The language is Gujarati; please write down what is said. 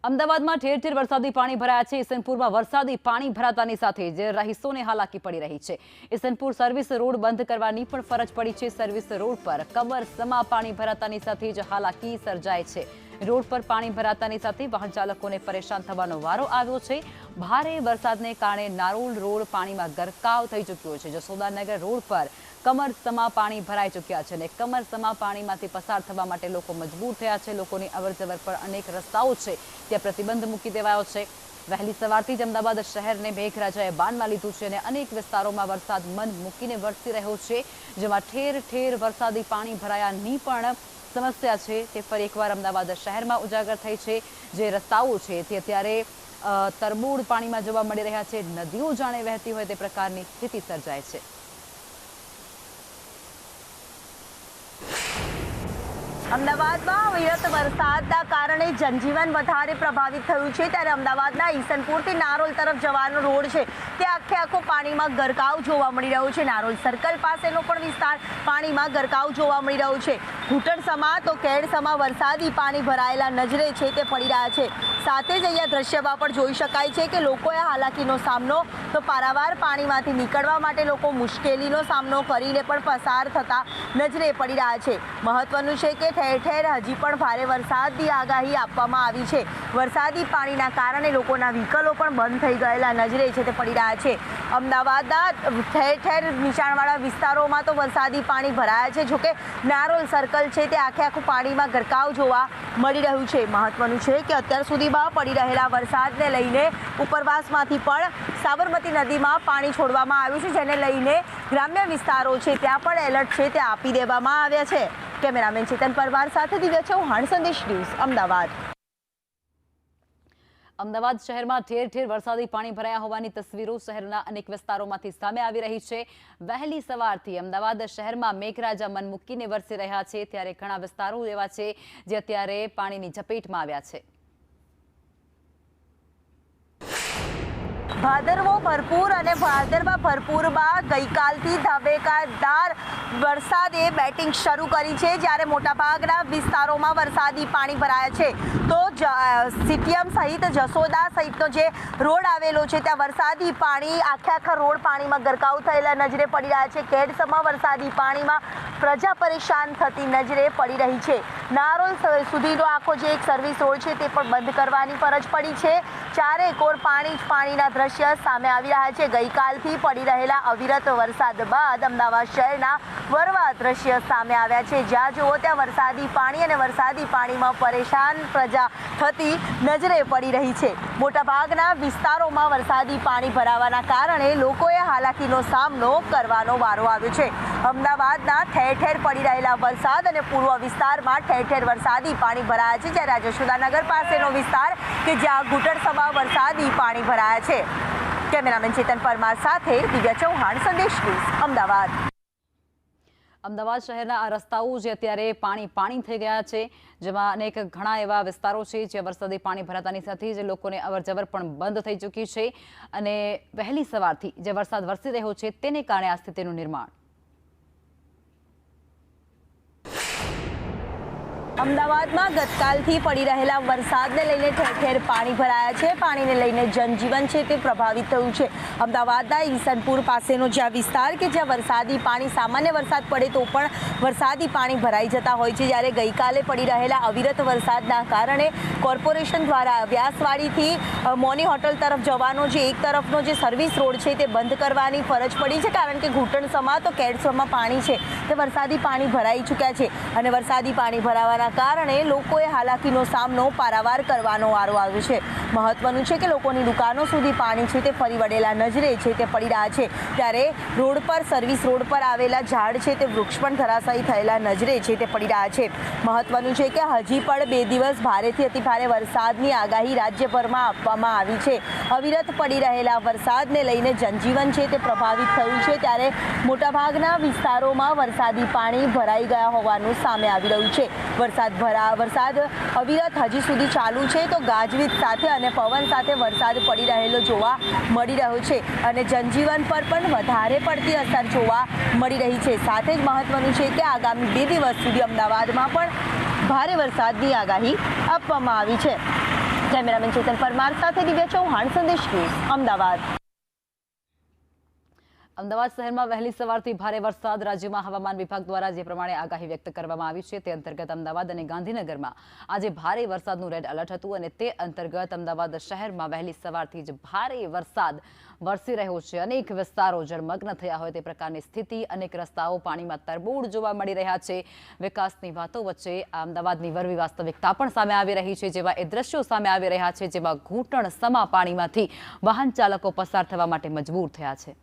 અમદાવાદમાં ઠેર ઠેર વરસાદી પાણી ભરાયા છે। ઈસનપુરમાં વરસાદી પાણી ભરાતાની સાથે જ રહીશોને હાલાકી પડી રહી છે। ઈસનપુર સર્વિસ રોડ બંધ કરવાની પણ ફરજ પડી છે। સર્વિસ રોડ પર કમરસમા પાણી ભરાતાની સાથે જ હાલાકી સર્જાય છે। રોડ પર પાણી ભરાતાની સાથે વાહન ચાલકોને પરેશાન થવાનો વારો આવ્યો છે। ભારે વરસાદને કારણે નારોલ રોડ પાણીમાં ગરકાવ થઈ ચૂક્યો છે। જસોદાનગર રોડ પર કમરસમા પાણી ભરાઈ ચૂક્યા છે અને કમરસમા પાણીમાંથી પસાર થવા માટે લોકો મજબૂર થયા છે। લોકોની અવરજવર પર અનેક રસ્તાઓ છે ત્યાં પ્રતિબંધ મૂકી દેવાયો છે। વહેલી સવારથી જ અમદાવાદ શહેરને મેઘરાજાએ બાનમાં લીધું છે અને અનેક વિસ્તારોમાં વરસાદ મન મૂકીને વરસી રહ્યો છે, જેમાં ઠેર ઠેર વરસાદી પાણી ભરાયાની પણ સમસ્યા છે તે ફરી એકવાર અમદાવાદ શહેરમાં ઉજાગર થઈ છે। જે રસ્તાઓ છે તે અત્યારે તરબોળ પાણીમાં જોવા મળી રહ્યા છે। નદીઓ જાણે વહેતી હોય તે પ્રકારની સ્થિતિ સર્જાય છે। અમદાવાદમાં અવિરત વરસાદના કારણે જનજીવન વધારે પ્રભાવિત થયું છે। ત્યારે અમદાવાદના ઈસનપુરથી નારોલ તરફ જવાનો રોડ છે તે આખો પાણીમાં ગરકાવ જોવા મળી રહ્યો છે। નારોલ સર્કલ પાસેનો પણ વિસ્તાર પાણીમાં ગરકાવ જોવા મળી રહ્યો છે। ઘૂંટણસમા તો કેડસમા વરસાદી પાણી ભરાયેલા નજરે છે તે પડી રહ્યા છે। સાથે જ અહીંયા દ્રશ્યમાં પણ જોઈ શકાય છે કે લોકોએ હાલાકીનો સામનો તો પારાવાર પાણીમાંથી નીકળવા માટે લોકો મુશ્કેલીનો સામનો કરીને પણ પસાર થતા નજરે પડી રહ્યા છે। મહત્વનું છે કે ઠેર ઠેર હજી પણ ભારે વરસાદની આગાહી આપવામાં આવી છે। વરસાદી પાણીના કારણે લોકોના વ્હીકલો પણ બંધ થઈ ગયેલા નજરે છે તે પડી રહ્યા છે। અમદાવાદના ઠેર ઠેર નીચાણવાળા વિસ્તારોમાં તો વરસાદી પાણી ભરાયા છે। જોકે નારોલ સર્કલ છે તે આખું પાણીમાં ગરકાવ જોવા મળી રહ્યું છે। મહત્વનું છે કે અત્યાર સુધીમાં પડી રહેલા વરસાદને લઈને ઉપરવાસમાંથી પણ સાબરમતી નદીમાં પાણી છોડવામાં આવ્યું છે, જેને લઈને ગ્રામ્ય વિસ્તારો છે ત્યાં પણ એલર્ટ છે તે આપી દેવામાં આવ્યા છે। કેમેરામેન ચેતન પરમાર સાથે દિવ્યા ચૌહાણ, સંદેશ ન્યૂઝ, અમદાવાદ। અમદાવાદ શહેરમાં ઠેર ઠેર વરસાદી પાણી ભરાયા હોવાની તસવીરો શહેરના અનેક વિસ્તારોમાંથી સામે આવી રહી છે। વહેલી સવારથી અમદાવાદ શહેરમાં મેઘરાજા મન મૂકીને વરસી રહ્યા છે, ત્યારે ઘણા વિસ્તારો એવા છે જે અત્યારે પાણીની ઝપેટમાં આવ્યા છે। ભાદરવો ભરપૂર અને ભાદરવા ભરપૂરમાં ગઈકાલથી ધબેકાદાર વરસાદે બેટિંગ શરૂ કરી છે। જ્યારે મોટાભાગના વિસ્તારોમાં વરસાદી પાણી ભરાયા છે તો સીટીએમ સહિત જસોદા સહિતનો જે રોડ આવેલો છે ત્યાં વરસાદી પાણી આખા રોડ પાણીમાં ગરકાવ થયેલા નજરે પડી રહ્યા છે। કેડસમાં વરસાદી પાણીમાં પ્રજા પરેશાન થતી નજરે પડી રહી છે। નારોલ સુધીનો આખો જે એક સર્વિસ રોડ છે તે પણ બંધ કરવાની ફરજ પડી છે। ચારેકોર પાણી જ પાણીના દ્રશ્ય સામે આવી રહ્યા છે। ગઈકાલથી પડી રહેલા અવિરત વરસાદ બાદ અમદાવાદ શહેરના વરવા દ્રશ્ય સામે આવ્યા છે, જ્યાં જુઓ ત્યાં વરસાદી પાણી અને વરસાદી પાણીમાં પરેશાન પ્રજા થતી નજરે પડી રહી છે। મોટાભાગના વિસ્તારોમાં વરસાદી પાણી ભરાવાના કારણે લોકોએ હાલાકીનો સામનો કરવાનો વારો આવ્યો છે। અમદાવાદના ઠેર ઠેર પડી રહેલા વરસાદ અને પૂર્વ વિસ્તારમાં ઠેર ઠેર વરસાદી પાણી ભરાયા છે, જ્યારે જશોદાનગર પાસેનો વિસ્તાર કે જ્યાં ઘૂંટણસમા વરસાદી પાણી ભરાયા છે। કેમેરામેન ચેતન પરમાર સાથે દિવ્યા ચૌહાણ, સંદેશ ન્યૂઝ, અમદાવાદ। અમદાવાદ શહેરના આ રસ્તાઓ જે અત્યારે પાણી થઈ ગયા છે, જેમાં અનેક ઘણા એવા વિસ્તારો છે જ્યાં વરસાદી પાણી ભરાતાની સાથે જ લોકોને અવરજવર પણ બંધ થઈ ચૂકી છે અને વહેલી સવારથી જે વરસાદ વરસી રહ્યો છે તેને કારણે આ સ્થિતિનું નિર્માણ। અમદાવાદમાં ગતકાલથી પડી રહેલા વરસાદને લઈને ઠેર ઠેર પાણી ભરાયા છે। પાણીને લઈને જનજીવન છે તે પ્રભાવિત થયું છે। અમદાવાદના ઈસનપુર પાસેનો જ્યાં વિસ્તાર કે જ્યાં વરસાદી પાણી સામાન્ય વરસાદ પડે તો પણ વરસાદી પાણી ભરાઈ જતા હોય છે, જ્યારે ગઈકાલે પડી રહેલા અવિરત વરસાદના કારણે કોર્પોરેશન દ્વારા વ્યાસવાડીથી મોની હોટલ તરફ જવાનો જે એક તરફનો જે સર્વિસ રોડ છે તે બંધ કરવાની ફરજ પડી છે, કારણ કે ઘૂંટણસમા તો કેડસમા પાણી છે તે વરસાદી પાણી ભરાઈ ચૂક્યા છે અને વરસાદી પાણી ભરાવાના કારણે લોકોએ હાલાકીનો સામનો પારાવાર કરવાનો વારો આવ્યો છે। મહત્વનું છે કે લોકોની દુકાનો સુધી પાણી છે તે ફરી વળેલા નજરે છે તે પડી રહ્યા છે, ત્યારે રોડ પર સર્વિસ રોડ પર આવેલા ઝાડ છે તે વૃક્ષ પણ ધરાશાયી થયેલા નજરે છે તે પડી રહ્યા છે। મહત્વનું છે કે હજી પણ 2 દિવસ ભારેથી અતિભારે વરસાદની આગાહી રાજ્યભરમાં આપવામાં આવી છે। અવિરત પડી રહેલા વરસાદને લઈને જનજીવન છે તે પ્રભાવિત થયું છે, ત્યારે મોટાભાગના વિસ્તારોમાં વરસાદી પાણી ભરાઈ ગયા હોવાનું સામે આવી રહ્યું છે। વરસાદ અવિરત હજી સુધી ચાલુ છે તો ગાજવીજ સાથે અને પવન સાથે વરસાદ પડી રહેલો જોવા મળી રહ્યો છે અને જનજીવન પર પણ વધારે પડતી અસર જોવા મળી રહી છે। સાથે જ મહત્વનું છે કે આગામી 2 દિવસ સુધી અમદાવાદમાં પણ ભારે વરસાદની આગાહી આપવામાં આવી છે। કેમેરામેન ચેતન પરમાર સાથે દિવ્યા ચૌહાણ, સંદેશ ન્યૂઝ, અમદાવાદ. અમદાવાદ શહેરમાં વહેલી સવારથી ભારે વરસાદ. રાજ્યમાં હવામાન વિભાગ દ્વારા જે પ્રમાણે આગાહી વ્યક્ત કરવામાં આવી છે તે અંતર્ગત અમદાવાદ અને ગાંધીનગરમાં આજે ભારે વરસાદનું રેડ એલર્ટ હતું અને તે અંતર્ગત અમદાવાદ શહેરમાં વહેલી સવારથી જ ભારે વરસાદ વરસી રહ્યો છે. અનેક વિસ્તારો જળમગ્ન થયા હોય તે પ્રકારની સ્થિતિ. અનેક રસ્તાઓ પાણીમાં તરબોળ જોવા મળી રહ્યા છે. વિકાસની વાતો વચ્ચે અમદાવાદની વરવી વાસ્તવિકતા પણ સામે આવી રહી છે. જેવા એ દ્રશ્યો સામે આવી રહ્યા છે જેમાં ઘૂંટણ સમા પાણીમાંથી વાહન ચાલકો પસાર થવા માટે મજબૂર થયા છે.